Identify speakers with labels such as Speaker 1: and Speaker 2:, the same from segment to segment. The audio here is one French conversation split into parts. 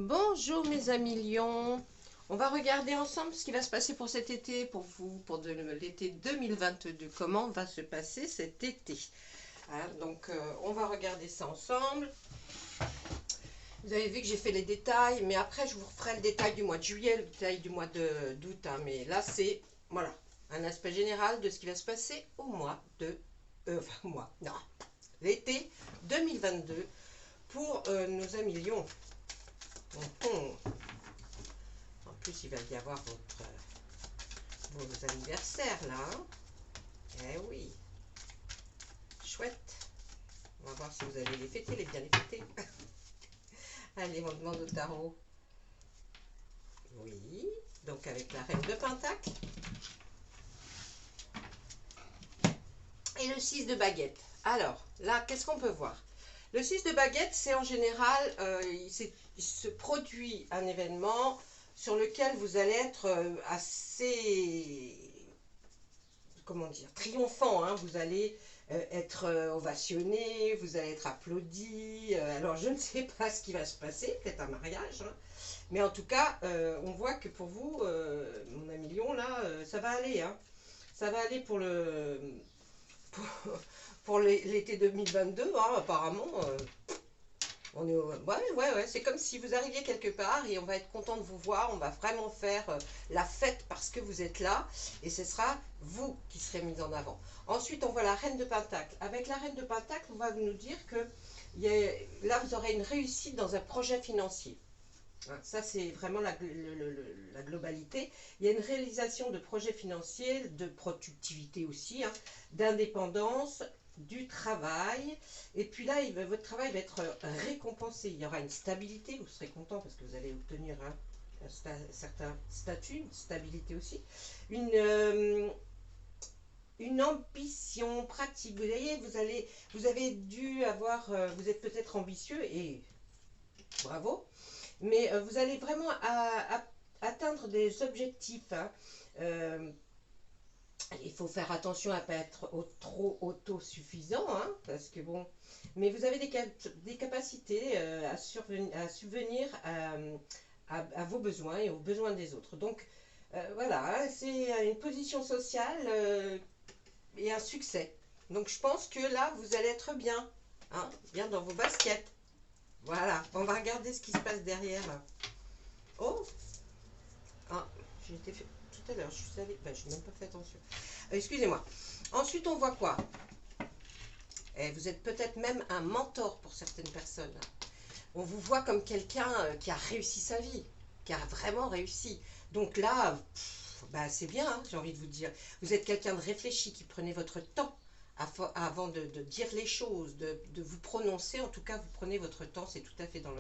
Speaker 1: Bonjour mes amis lions, on va regarder ensemble ce qui va se passer pour cet été, pour vous, pour l'été 2022, comment va se passer cet été. Hein, donc on va regarder ça ensemble. Vous avez vu que j'ai fait les détails, mais après je vous referai le détail du mois de juillet, le détail du mois d'août. Hein, mais là c'est, voilà, un aspect général de ce qui va se passer au mois de... l'été 2022 pour nos amis lions. En plus, il va y avoir vos anniversaires là. Hein, eh oui. Chouette. On va voir si vous allez les fêter, bien les fêter. Allez, on demande au tarot. Oui. Donc avec la reine de Pentacle. Et le 6 de baguette. Alors, là, qu'est-ce qu'on peut voir? Le 6 de baguette, c'est en général, il se produit un événement sur lequel vous allez être assez, comment dire, triomphant. Hein, vous allez être ovationné, vous allez être applaudi. Alors, je ne sais pas ce qui va se passer, peut-être un mariage. Hein, mais en tout cas, on voit que pour vous, mon ami Lion, là, ça va aller. Hein, ça va aller pour le... Pour l'été 2022, hein, apparemment, on est ouais, c'est comme si vous arriviez quelque part et on va être content de vous voir, on va vraiment faire la fête parce que vous êtes là et ce sera vous qui serez mis en avant. Ensuite, on voit la reine de Pentacle. Avec la reine de Pentacle, on va nous dire que là, vous aurez une réussite dans un projet financier. Ça, c'est vraiment la globalité. Il y a une réalisation de projets financiers, de productivité aussi, hein, d'indépendance, du travail. Et puis là, votre travail va être récompensé. Il y aura une stabilité, vous serez content parce que vous allez obtenir un certain statut, une stabilité aussi. Une ambition pratique. Vous voyez, vous avez dû avoir, vous êtes peut-être ambitieux et bravo. Mais vous allez vraiment atteindre des objectifs. Hein. Il faut faire attention à ne pas être trop autosuffisant, hein, parce que bon... Mais vous avez des capacités à subvenir à vos besoins et aux besoins des autres. Donc, voilà, hein, c'est une position sociale et un succès. Donc, je pense que là, vous allez être bien, hein, bien dans vos baskets. Voilà, on va regarder ce qui se passe derrière. Oh, ah, j'ai été fait tout à l'heure, je suis allée, ben, je n'ai même pas fait attention. Excusez-moi. Ensuite, on voit quoi? Vous êtes peut-être même un mentor pour certaines personnes. On vous voit comme quelqu'un qui a réussi sa vie, qui a vraiment réussi. Donc là, bah, c'est bien, hein, j'ai envie de vous dire. Vous êtes quelqu'un de réfléchi, qui prenez votre temps avant de dire les choses, de vous prononcer. En tout cas, vous prenez votre temps, c'est tout à fait dans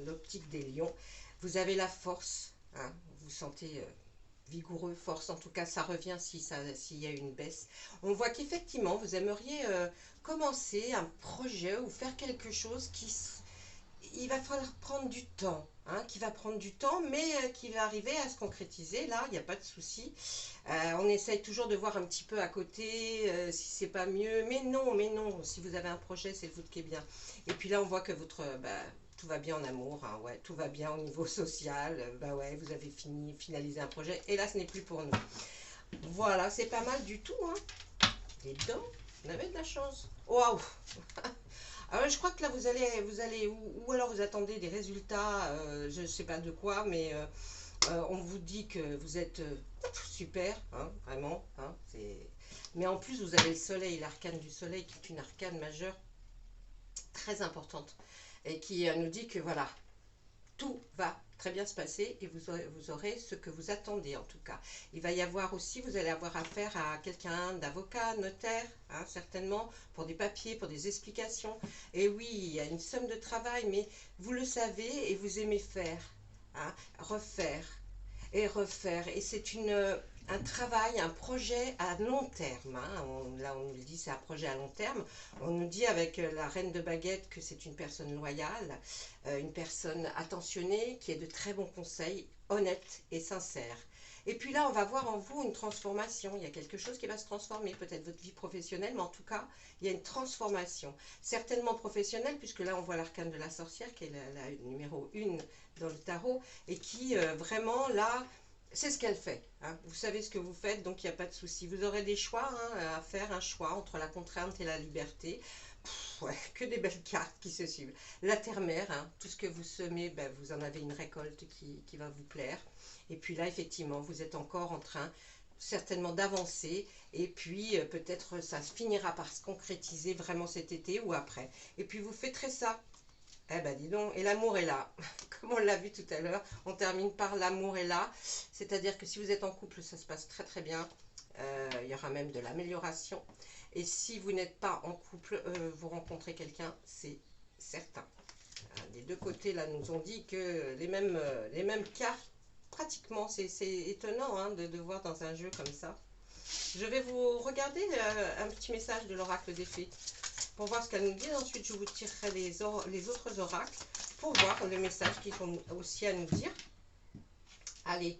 Speaker 1: l'optique des lions. Vous avez la force, hein, vous sentez vigoureux, force, en tout cas ça revient s'il y a une baisse. On voit qu'effectivement vous aimeriez commencer un projet ou faire quelque chose il va falloir prendre du temps, hein, qui va prendre du temps, mais qui va arriver à se concrétiser. Là, il n'y a pas de souci. On essaye toujours de voir un petit peu à côté si c'est pas mieux, mais non, si vous avez un projet, c'est le vôtre qui est bien. Et puis là, on voit que tout va bien en amour, hein, ouais, tout va bien au niveau social, bah ouais, vous avez finalisé un projet, et là, ce n'est plus pour nous. Voilà, c'est pas mal du tout, hein. Les dents, vous avez de la chance. Waouh. Alors, je crois que là, vous allez ou alors vous attendez des résultats, je ne sais pas de quoi, mais on vous dit que vous êtes super, hein, vraiment. Hein, mais en plus, vous avez le soleil, l'arcane du soleil, qui est une arcane majeure très importante, et qui nous dit que voilà, tout va très bien se passer et vous aurez ce que vous attendez en tout cas. Il va y avoir aussi, vous allez avoir affaire à quelqu'un d'avocat, notaire, hein, certainement, pour des papiers, pour des explications. Et oui, il y a une somme de travail, mais vous le savez et vous aimez faire, hein, refaire et refaire. Et c'est un travail, un projet à long terme. Hein. Là, on nous le dit, c'est un projet à long terme. On nous dit avec la reine de baguette que c'est une personne loyale, une personne attentionnée, qui est de très bons conseils, honnête et sincère. Et puis là, on va voir en vous une transformation. Il y a quelque chose qui va se transformer, peut-être votre vie professionnelle, mais en tout cas, il y a une transformation. Certainement professionnelle, puisque là, on voit l'arcane de la sorcière, qui est la numéro 1 dans le tarot, et qui vraiment, là, c'est ce qu'elle fait. Hein. Vous savez ce que vous faites, donc il n'y a pas de souci. Vous aurez des choix à faire, un choix entre la contrainte et la liberté. Ouais, que des belles cartes qui se suivent. La terre-mère, hein, tout ce que vous semez, ben, vous en avez une récolte qui va vous plaire. Et puis là, effectivement, vous êtes encore en train certainement d'avancer. Et puis, peut-être ça finira par se concrétiser vraiment cet été ou après. Et puis, vous fêterez ça. Eh ben, dis donc, et l'amour est là. Comme on l'a vu tout à l'heure, on termine par l'amour est là. C'est-à-dire que si vous êtes en couple, ça se passe très très bien. Il y aura même de l'amélioration. Et si vous n'êtes pas en couple, vous rencontrez quelqu'un, c'est certain. Des deux côtés, là, nous ont dit que les mêmes cartes, pratiquement, c'est étonnant hein, de voir dans un jeu comme ça. Je vais vous regarder un petit message de l'oracle des fées pour voir ce qu'elle nous dit. Ensuite, je vous tirerai les autres oracles pour voir le message qu'ils ont aussi à nous dire. Allez,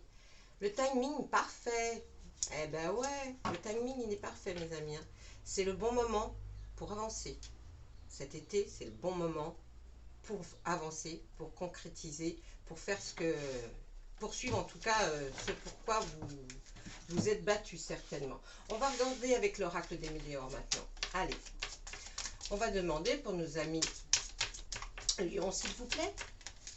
Speaker 1: le timing parfait. Eh ben ouais, le timing il est parfait mes amis. Hein. C'est le bon moment pour avancer. Cet été, c'est le bon moment pour avancer, pour concrétiser, pour faire ce que... poursuivre en tout cas ce pourquoi vous êtes battu certainement. On va regarder avec l'oracle des météores maintenant. Allez, on va demander pour nos amis Lion s'il vous plaît.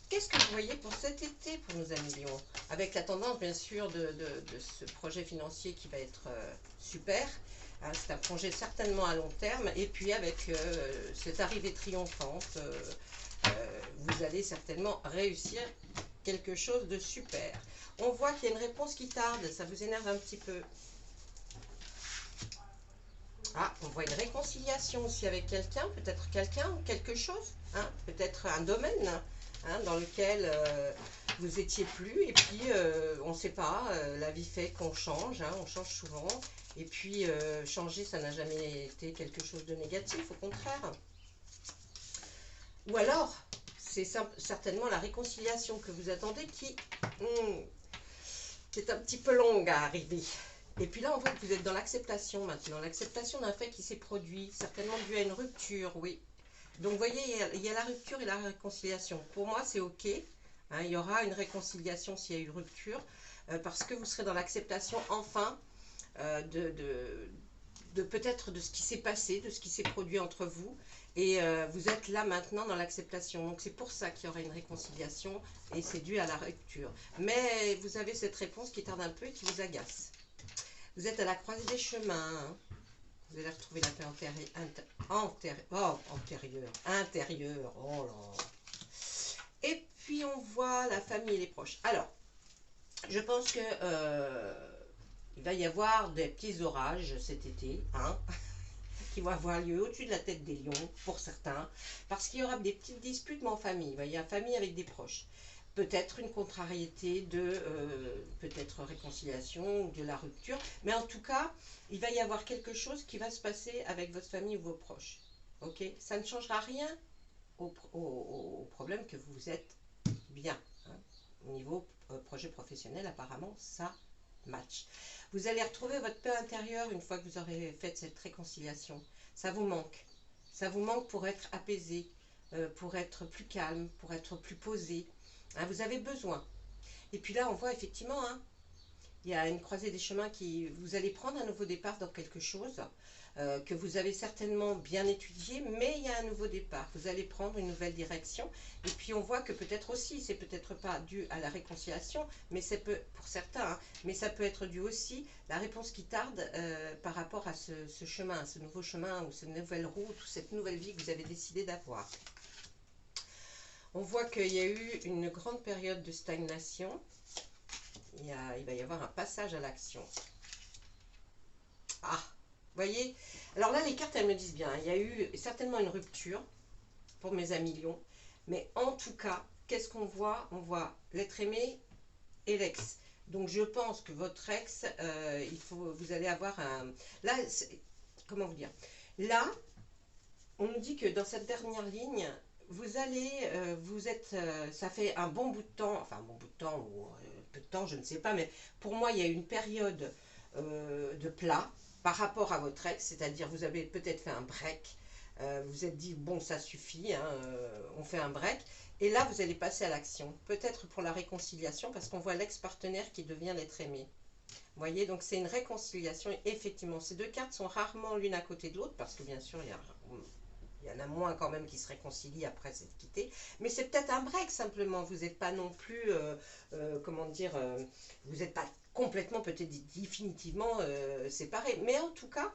Speaker 1: Qu'est-ce que vous voyez pour cet été pour nos amis Lion? Avec la tendance bien sûr de ce projet financier qui va être super. Hein, c'est un projet certainement à long terme. Et puis avec cette arrivée triomphante, vous allez certainement réussir quelque chose de super. On voit qu'il y a une réponse qui tarde. Ça vous énerve un petit peu. Ah, on voit une réconciliation aussi avec quelqu'un. Peut-être quelqu'un ou quelque chose. Hein, peut-être un domaine. Hein, dans lequel vous étiez plus et puis on ne sait pas, la vie fait qu'on change, hein, on change souvent et puis changer ça n'a jamais été quelque chose de négatif, au contraire. Ou alors c'est certainement la réconciliation que vous attendez qui est un petit peu longue à arriver. Et puis là on voit que vous êtes dans l'acceptation maintenant, l'acceptation d'un fait qui s'est produit, certainement dû à une rupture, oui. Donc, vous voyez, il y a la rupture et la réconciliation. Pour moi, c'est OK. Hein, il y aura une réconciliation s'il y a eu rupture, parce que vous serez dans l'acceptation, enfin, peut-être de ce qui s'est passé, de ce qui s'est produit entre vous. Et vous êtes là maintenant dans l'acceptation. Donc, c'est pour ça qu'il y aura une réconciliation et c'est dû à la rupture. Mais vous avez cette réponse qui tarde un peu et qui vous agace. Vous êtes à la croisée des chemins, hein. Vous allez retrouver la paix intérieure. Oh là. Et puis on voit la famille et les proches. Alors, je pense que il va y avoir des petits orages cet été, hein, qui vont avoir lieu au-dessus de la tête des lions, pour certains, parce qu'il y aura des petites disputes, mais en famille. Il y a famille avec des proches. Peut-être une contrariété de peut-être réconciliation ou de la rupture. Mais en tout cas, il va y avoir quelque chose qui va se passer avec votre famille ou vos proches. Ok? Ça ne changera rien au problème que vous êtes bien. Hein. Au niveau projet professionnel, apparemment, ça match. Vous allez retrouver votre paix intérieure une fois que vous aurez fait cette réconciliation. Ça vous manque. Ça vous manque pour être apaisé, pour être plus calme, pour être plus posé. Hein, vous avez besoin. Et puis là, on voit effectivement, hein, il y a une croisée des chemins qui... Vous allez prendre un nouveau départ dans quelque chose que vous avez certainement bien étudié, mais il y a un nouveau départ. Vous allez prendre une nouvelle direction. Et puis on voit que peut-être aussi, c'est peut-être pas dû à la réconciliation, mais c'est pour certains, hein, mais ça peut être dû aussi la réponse qui tarde par rapport à ce chemin, ce nouveau chemin ou cette nouvelle route ou cette nouvelle vie que vous avez décidé d'avoir. On voit qu'il y a eu une grande période de stagnation. Il va y avoir un passage à l'action. Ah, vous voyez? Alors là, les cartes, elles me disent bien. Il y a eu certainement une rupture pour mes amis lions. Mais en tout cas, qu'est-ce qu'on voit? On voit l'être aimé et l'ex. Donc je pense que votre ex, vous allez avoir un... Là, comment vous dire? Là, on nous dit que dans cette dernière ligne... Vous allez, ça fait un bon bout de temps, enfin un bon bout de temps, ou peu de temps, je ne sais pas, mais pour moi, il y a une période de plat par rapport à votre ex, c'est-à-dire vous avez peut-être fait un break, vous êtes dit, bon, ça suffit, hein, on fait un break, et là, vous allez passer à l'action, peut-être pour la réconciliation, parce qu'on voit l'ex-partenaire qui devient l'être aimé. Vous voyez, donc c'est une réconciliation. Effectivement, ces deux cartes sont rarement l'une à côté de l'autre, parce que bien sûr, il y en a moins quand même qui se réconcilient après s'être quittés. Mais c'est peut-être un break simplement. Vous n'êtes pas non plus, comment dire, vous n'êtes pas complètement, peut-être définitivement séparés. Mais en tout cas,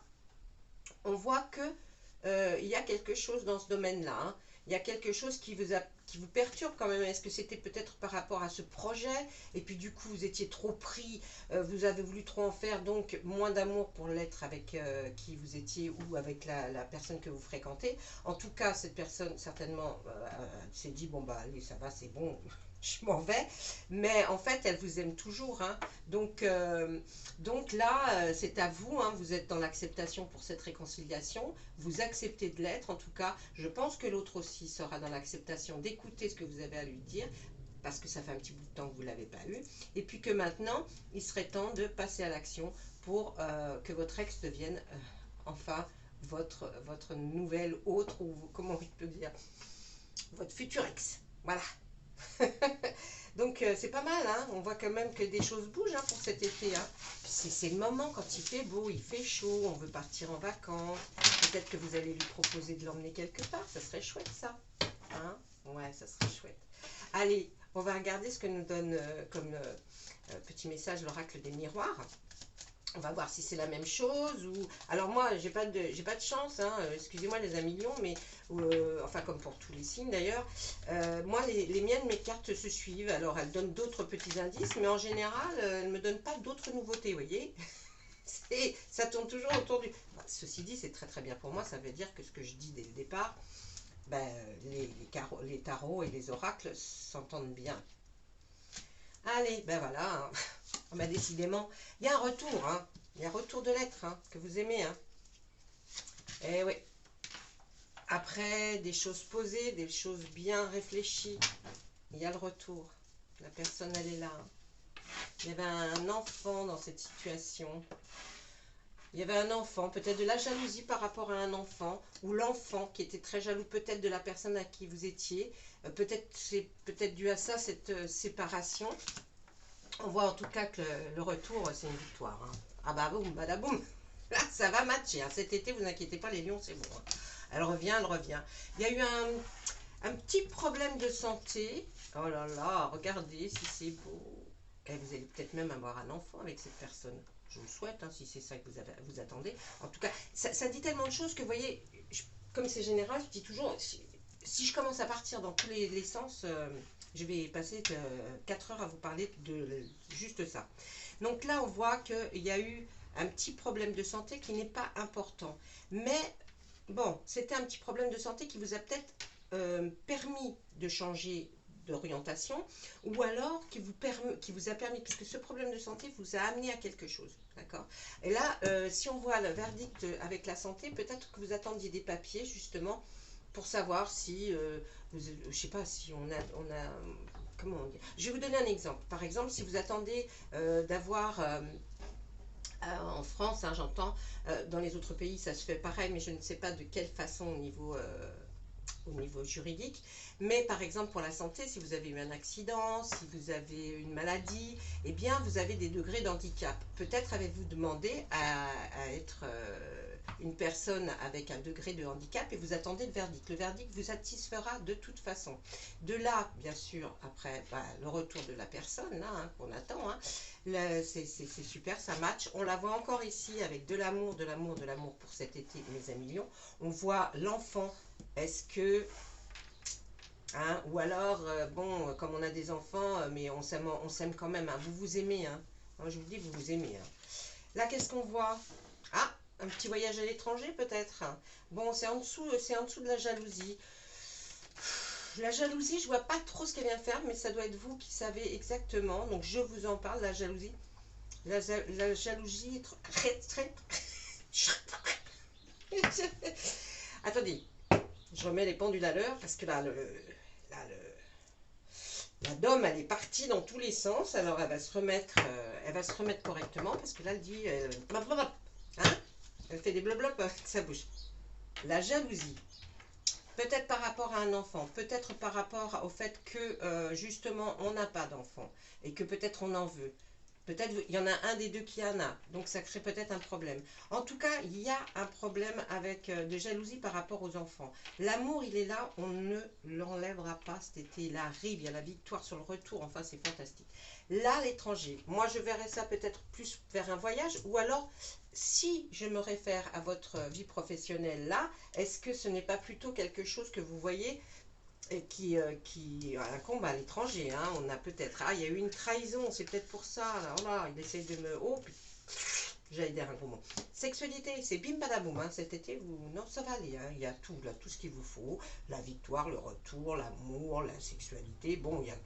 Speaker 1: on voit que il y a quelque chose dans ce domaine-là, hein. Il y a quelque chose qui vous perturbe quand même. Est-ce que c'était peut-être par rapport à ce projet? Et puis du coup, vous étiez trop pris, vous avez voulu trop en faire, donc moins d'amour pour l'être avec qui vous étiez ou avec la personne que vous fréquentez. En tout cas, cette personne, certainement, s'est dit, bon bah allez, ça va, c'est bon, je m'en vais. Mais en fait, elle vous aime toujours, hein. Donc là, c'est à vous, hein, vous êtes dans l'acceptation pour cette réconciliation, vous acceptez de l'être, en tout cas, je pense que l'autre aussi sera dans l'acceptation d'écouter ce que vous avez à lui dire, parce que ça fait un petit bout de temps que vous ne l'avez pas eu, et puis que maintenant, il serait temps de passer à l'action pour que votre ex devienne enfin votre nouvelle autre, ou comment je peux dire, votre futur ex. Voilà. Donc c'est pas mal, hein. On voit quand même que des choses bougent, hein, pour cet été, hein. C'est le moment quand il fait beau, il fait chaud, on veut partir en vacances. Peut-être que vous allez lui proposer de l'emmener quelque part, ça serait chouette ça. Hein, ouais, ça serait chouette. Allez, on va regarder ce que nous donne comme petit message l'oracle des miroirs. On va voir si c'est la même chose ou... Alors moi, j'ai pas de chance, hein. Excusez-moi les amis lions, mais... enfin, comme pour tous les signes d'ailleurs. Moi, les miennes, mes cartes se suivent. Alors, elles donnent d'autres petits indices, mais en général, elles ne me donnent pas d'autres nouveautés, vous voyez. Ça tourne toujours autour du... Ceci dit, c'est très très bien pour moi. Ça veut dire que ce que je dis dès le départ, ben, les tarots et les oracles s'entendent bien. Allez, ben voilà, hein. Ben décidément, il y a un retour, hein. Il y a un retour de l'être, hein, que vous aimez, hein. Eh oui. Après, des choses posées, des choses bien réfléchies, il y a le retour. La personne, elle est là, hein. Il y avait un enfant dans cette situation. Il y avait un enfant, peut-être de la jalousie par rapport à un enfant, ou l'enfant qui était très jaloux peut-être de la personne à qui vous étiez. Peut-être c'est peut-être dû à ça, cette séparation. On voit en tout cas que le retour, c'est une victoire, hein. Ah bah boum, badaboum. Là, ça va matcher, hein. Cet été, vous inquiétez pas, les lions, c'est bon, hein. Elle revient, elle revient. Il y a eu un petit problème de santé. Oh là là, regardez si c'est beau. Et vous allez peut-être même avoir un enfant avec cette personne. Je vous le souhaite, hein, si c'est ça que vous attendez. En tout cas, ça dit tellement de choses que, vous voyez, comme c'est général, je dis toujours, si je commence à partir dans tous les sens, je vais passer 4 heures à vous parler de juste ça. Donc là, on voit qu'il y a eu un petit problème de santé qui n'est pas important. Mais bon, c'était un petit problème de santé qui vous a peut-être permis de changer d'orientation, ou alors qui vous a permis, puisque ce problème de santé vous a amené à quelque chose, d'accord? Et là, si on voit le verdict avec la santé, peut-être que vous attendiez des papiers, justement, pour savoir si, je sais pas, si on a comment on dit. Je vais vous donner un exemple. Par exemple, si vous attendez d'avoir... en France, hein, j'entends, dans les autres pays ça se fait pareil, mais je ne sais pas de quelle façon au niveau juridique. Mais par exemple pour la santé, si vous avez eu un accident, si vous avez une maladie, eh bien vous avez des degrés d'handicap. Peut-être avez-vous demandé à être une personne avec un degré de handicap et vous attendez le verdict. Le verdict vous satisfera de toute façon. De là, bien sûr, après le retour de la personne là, hein, qu'on attend, hein, c'est super, ça match. On la voit encore ici avec de l'amour, de l'amour, de l'amour pour cet été, mes amis lions. On voit l'enfant. Est-ce que... Hein, ou alors, bon, comme on a des enfants, mais on s'aime quand même, hein. Vous vous aimez, hein. Moi, je vous dis, vous vous aimez, hein. Là, qu'est-ce qu'on voit? Ah, un petit voyage à l'étranger, peut-être. Bon, c'est en dessous de la jalousie. La jalousie, je vois pas trop ce qu'elle vient faire, mais ça doit être vous qui savez exactement. Donc, je vous en parle, la jalousie. La jalousie... Attendez, je remets les pendules à l'heure, parce que là, La dame, elle est partie dans tous les sens, alors elle va se remettre correctement, parce que là, elle dit, blablabla, hein, elle fait des blablabla avec sa bouche. La jalousie, peut-être par rapport à un enfant, peut-être par rapport au fait que, justement, on n'a pas d'enfant, et que peut-être on en veut. Peut-être il y en a un des deux qui en a, donc ça crée peut-être un problème. En tout cas, il y a un problème avec de jalousie par rapport aux enfants. L'amour, il est là, on ne l'enlèvera pas cet été. Il arrive, il y a la victoire sur le retour, enfin c'est fantastique. Là, l'étranger, moi je verrais ça peut-être plus vers un voyage, ou alors si je me réfère à votre vie professionnelle là, est-ce que ce n'est pas plutôt quelque chose que vous voyez et qui incombe à l'étranger, hein. On a peut-être, il y a eu une trahison, c'est peut-être pour ça, alors là, il essaie de me, oh, j'allais dire un gros mot. Sexualité, c'est bim badaboum, hein. Cet été, non, ça va aller, hein. Il y a tout, là, tout ce qu'il vous faut, la victoire, le retour, l'amour, la sexualité, bon, il y a,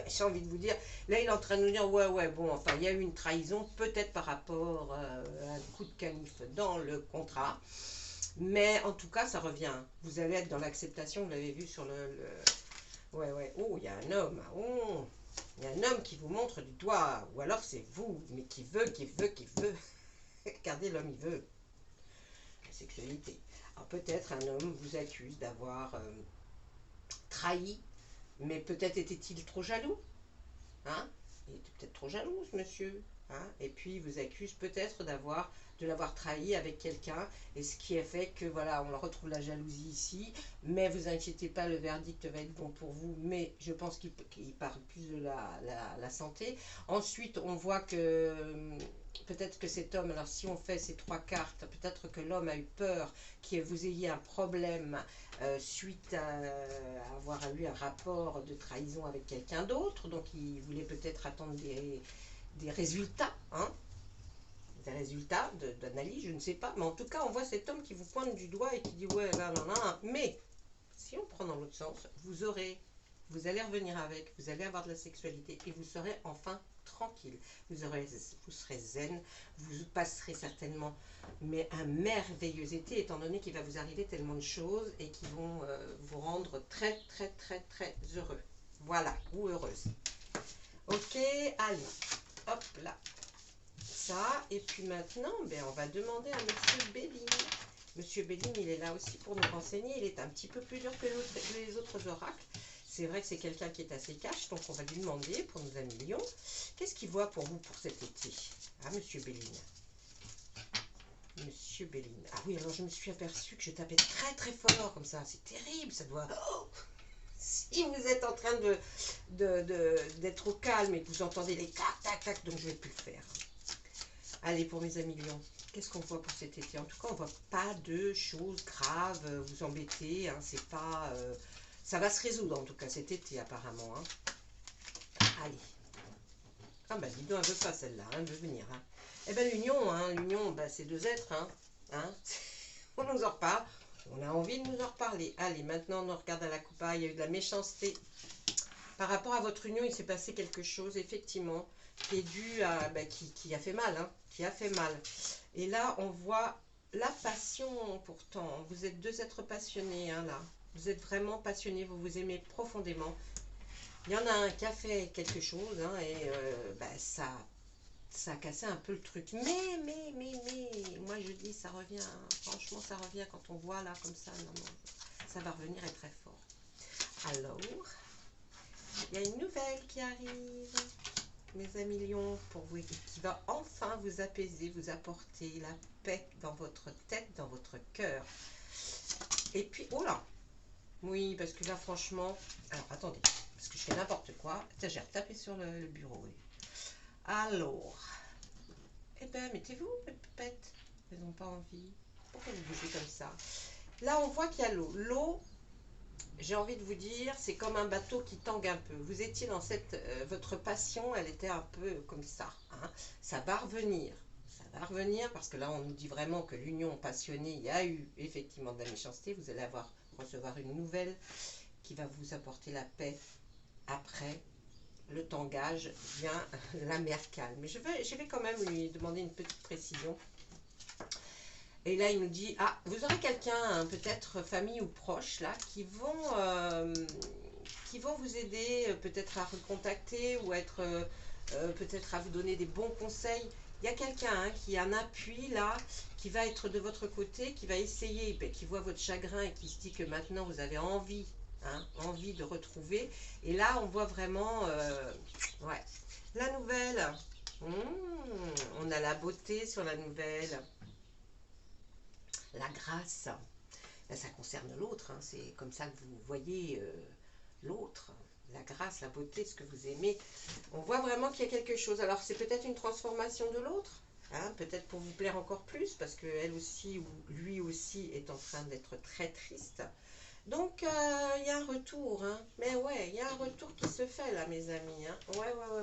Speaker 1: j'ai envie de vous dire, là, il est en train de nous dire, ouais, bon, enfin, il y a eu une trahison, peut-être par rapport à un coup de canif dans le contrat, mais en tout cas, ça revient. Vous allez être dans l'acceptation, vous l'avez vu sur Ouais. Oh, il y a un homme. Oh, il y a un homme qui vous montre du doigt. Ou alors c'est vous, mais qui veut. Regardez, l'homme, il veut. La sexualité. Alors peut-être un homme vous accuse d'avoir trahi, mais peut-être était-il trop jaloux. Hein? Il était peut-être trop jaloux, ce monsieur. Hein? Et puis il vous accuse peut-être de l'avoir trahi avec quelqu'un, et ce qui a fait que voilà, on retrouve la jalousie ici, mais vous inquiétez pas, le verdict va être bon pour vous, mais je pense qu'il parle plus de la santé. Ensuite, on voit que peut-être que cet homme, alors si on fait ces trois cartes, peut-être que l'homme a eu peur que vous ayez un problème suite à avoir eu un rapport de trahison avec quelqu'un d'autre, donc il voulait peut-être attendre des résultats, hein, des résultats d'analyse, je ne sais pas, mais en tout cas on voit cet homme qui vous pointe du doigt et qui dit ouais là, mais si on prend dans l'autre sens, vous allez revenir avec, vous allez avoir de la sexualité et vous serez enfin tranquille, vous serez zen, vous passerez certainement mais un merveilleux été, étant donné qu'il va vous arriver tellement de choses et qui vont vous rendre très heureux, voilà, ou heureuse. Ok, allez, hop là, ça, et puis maintenant, on va demander à Monsieur Béline. Monsieur Béline, il est là aussi pour nous renseigner, il est un petit peu plus dur que les autres oracles. C'est vrai que c'est quelqu'un qui est assez cash, donc on va lui demander, pour nos amis lions, qu'est-ce qu'il voit pour vous pour cet été? Ah, Monsieur Béline. Monsieur Béline. Ah oui, alors je me suis aperçue que je tapais très fort comme ça, c'est terrible, ça doit... Oh, si vous êtes en train d'être au calme et que vous entendez les tac, donc je ne vais plus le faire. Allez, pour mes amis lions, qu'est-ce qu'on voit pour cet été? En tout cas, on ne voit pas de choses graves, vous embêter, hein, c'est pas... ça va se résoudre, en tout cas, cet été, apparemment. Hein. Allez. Ah bah, dis donc, elle veut pas, celle-là, hein, elle veut venir. Hein. Eh ben, l'union, hein, c'est deux êtres, hein. On nous en reparle. On a envie de nous en reparler. Allez, maintenant, on regarde à la coupa. Il y a eu de la méchanceté. Par rapport à votre union, il s'est passé quelque chose, effectivement, qui est dû à... qui a fait mal, hein, qui a fait mal. Et là, on voit la passion, pourtant. Vous êtes deux êtres passionnés, hein, là. Vous êtes vraiment passionnés, vous vous aimez profondément. Il y en a un qui a fait quelque chose, hein, et ça a cassé un peu le truc. Mais, moi je dis, ça revient, franchement ça revient quand on voit là comme ça, non, ça va revenir et très fort. Alors, il y a une nouvelle qui arrive, mes amis lions, pour vous, qui va enfin vous apaiser, vous apporter la paix dans votre tête, dans votre cœur. Et puis, oh là, oui, parce que là franchement, alors attendez, parce que je fais n'importe quoi, j'ai retapé sur le bureau, oui. Alors, eh ben, mettez-vous, mes pépettes. Elles n'ont pas envie. Pourquoi vous bougez comme ça? Là, on voit qu'il y a l'eau. L'eau, j'ai envie de vous dire, c'est comme un bateau qui tangue un peu. Vous étiez dans cette... votre passion, elle était un peu comme ça. Hein. Ça va revenir. Ça va revenir parce que là, on nous dit vraiment que l'union passionnée, il y a eu effectivement de la méchanceté. Vous allez recevoir une nouvelle qui va vous apporter la paix après. Le tangage vient la mer calme. Mais je vais quand même lui demander une petite précision. Et là, il nous dit, ah, vous aurez quelqu'un, hein, peut-être famille ou proche, là, qui vont qui vont vous aider peut-être à recontacter ou être peut-être à vous donner des bons conseils. Il y a quelqu'un hein, qui a un appui là, qui va être de votre côté, qui va essayer, ben, qui voit votre chagrin et qui se dit que maintenant vous avez envie, hein, envie de retrouver. Et là, on voit vraiment, ouais, la nouvelle. On a la beauté sur la nouvelle, la grâce. Ben, ça concerne l'autre, hein, c'est comme ça que vous voyez l'autre. La grâce, la beauté, ce que vous aimez. On voit vraiment qu'il y a quelque chose. Alors, c'est peut-être une transformation de l'autre, hein, peut-être pour vous plaire encore plus, parce qu'elle aussi, ou lui aussi, est en train d'être très triste. Donc, il y a un retour, hein. Mais ouais, il y a un retour qui se fait, là, mes amis, hein.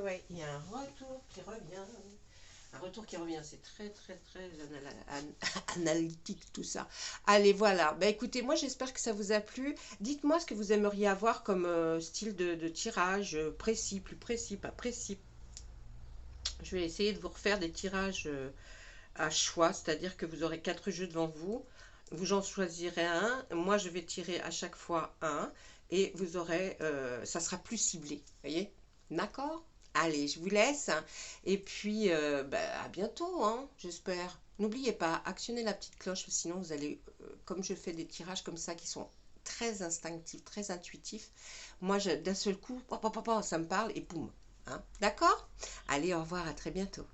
Speaker 1: Ouais. Il y a un retour qui revient. Un retour qui revient, c'est très, très, très analytique tout ça. Allez, voilà. Bah, écoutez, moi j'espère que ça vous a plu. Dites-moi ce que vous aimeriez avoir comme style de tirage précis, plus précis, pas précis. Je vais essayer de vous refaire des tirages à choix, c'est-à-dire que vous aurez 4 jeux devant vous. Vous en choisirez un. Moi, je vais tirer à chaque fois un. Et vous aurez, ça sera plus ciblé. Voyez? D'accord? Allez, je vous laisse. Et puis, à bientôt, hein, j'espère. N'oubliez pas, actionnez la petite cloche, sinon vous allez, comme je fais des tirages comme ça qui sont très instinctifs, très intuitifs, moi, d'un seul coup, ça me parle et boum. Hein, d'accord? Allez, au revoir, à très bientôt.